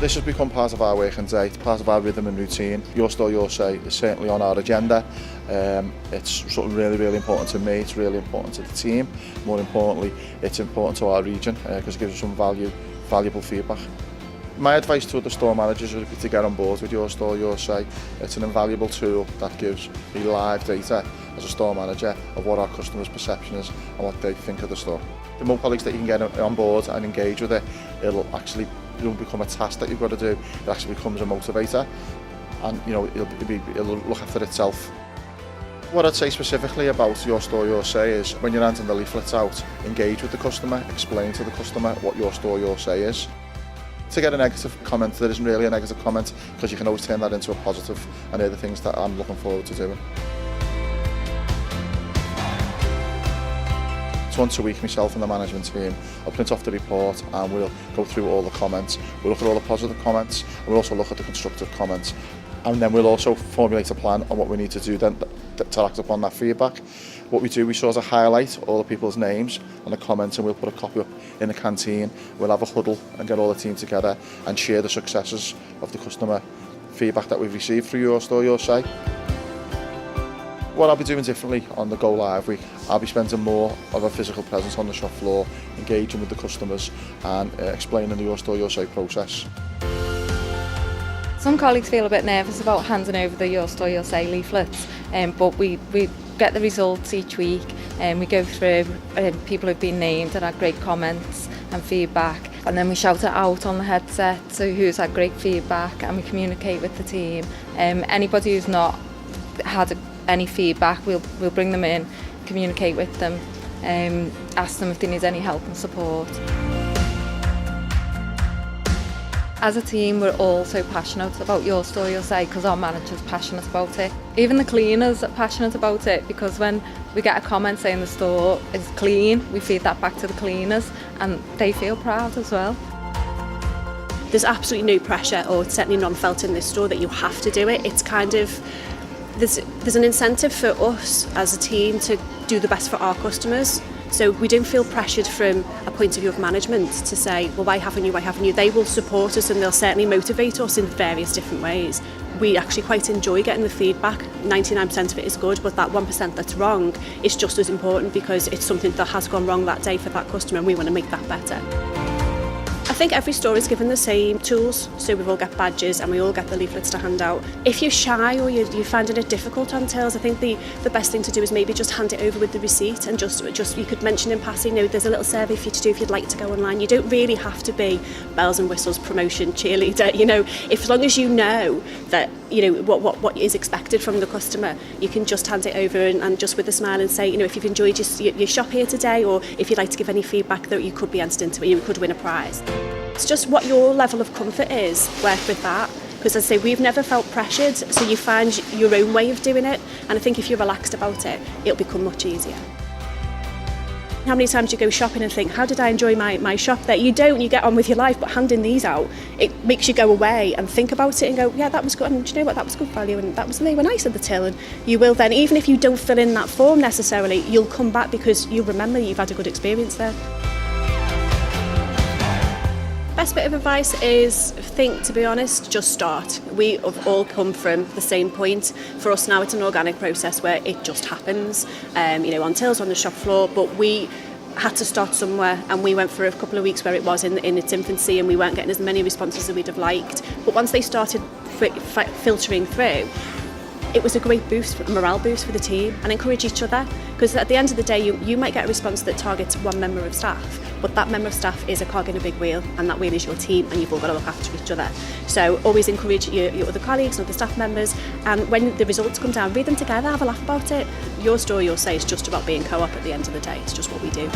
This has become part of our working day, part of our rhythm and routine. Your Store, Your Say is certainly on our agenda. It's sort of really important to me, it's really important to the team. More importantly, it's important to our region because it gives us some valuable feedback. My advice to the store managers would be to get on board with Your Store, Your Say. It's an invaluable tool that gives me live data as a store manager of what our customers' perception is and what they think of the store. The more colleagues that you can get on board and engage with it, it'll become a task that you've got to do. It actually becomes a motivator, and it'll look after itself. What I'd say specifically about Your Store, Your Say is when you're handing the leaflets out, engage with the customer, explain to the customer what Your Store, Your Say is. To get a negative comment, there isn't really a negative comment because you can always turn that into a positive, and they're the things that I'm looking forward to doing. So once a week, myself and the management team will print off the report and we'll go through all the comments. We'll look at all the positive comments and we'll also look at the constructive comments. And then we'll also formulate a plan on what we need to do then to act upon that feedback. What we do, we sort of highlight all the people's names and the comments, and we'll put a copy up in the canteen. We'll have a huddle and get all the team together and share the successes of the customer feedback that we've received through Your Store, Your Say. What I'll be doing differently on the Go Live week, I'll be spending more of a physical presence on the shop floor, engaging with the customers and explaining the Your Store, Your Say process. Some colleagues feel a bit nervous about handing over the Your Store, Your Say leaflets, but we get the results each week and we go through people who've been named and had great comments and feedback, and then we shout it out on the headset, so who's had great feedback, and we communicate with the team. Anybody who's not had any feedback, we'll bring them in, communicate with them, ask them if they need any help and support. As a team, we're all so passionate about Your Store, Your Say because our manager's passionate about it. Even the cleaners are passionate about it because when we get a comment saying the store is clean, we feed that back to the cleaners and they feel proud as well. There's absolutely no pressure, or it's certainly none felt in this store that you have to do it. It's kind of, there's an incentive for us as a team to do the best for our customers. So we don't feel pressured from a point of view of management to say, well, why haven't you? They will support us and they'll certainly motivate us in various different ways. We actually quite enjoy getting the feedback. 99% of it is good, but that 1% that's wrong is just as important because it's something that has gone wrong that day for that customer and we want to make that better. I think every store is given the same tools, so we all get badges and we all get the leaflets to hand out. If you're shy or you're finding it difficult on tills, I think the best thing to do is maybe just hand it over with the receipt and just you could mention in passing, there's a little survey for you to do if you'd like to go online. You don't really have to be bells and whistles, promotion, cheerleader, if as long as you know that, what is expected from the customer, you can just hand it over and just with a smile and say, if you've enjoyed your shop here today, or if you'd like to give any feedback, that you could be entered into it, you could win a prize. It's just what your level of comfort is, work with that. Because as I say, we've never felt pressured, so you find your own way of doing it, and I think if you're relaxed about it, it'll become much easier. How many times do you go shopping and think, how did I enjoy my shop there? You don't, you get on with your life, but handing these out, it makes you go away and think about it and go, yeah, that was good, and do you know what, that was good value, and that was, they were nice at the till, and you will then, even if you don't fill in that form necessarily, you'll come back because you'll remember you've had a good experience there. Best bit of advice is to be honest, just start. We have all come from the same point. For us now, it's an organic process where it just happens, on tills, on the shop floor, but we had to start somewhere, and we went for a couple of weeks where it was in its infancy and we weren't getting as many responses as we'd have liked. But once they started filtering through, it was a great boost, a morale boost for the team, and encourage each other, because at the end of the day you might get a response that targets one member of staff, but that member of staff is a cog in a big wheel, and that wheel is your team, and you've all got to look after each other. So always encourage your other colleagues and other staff members, and when the results come down, read them together, have a laugh about it. Your Store, Your Say is just about being co-op at the end of the day. It's just what we do.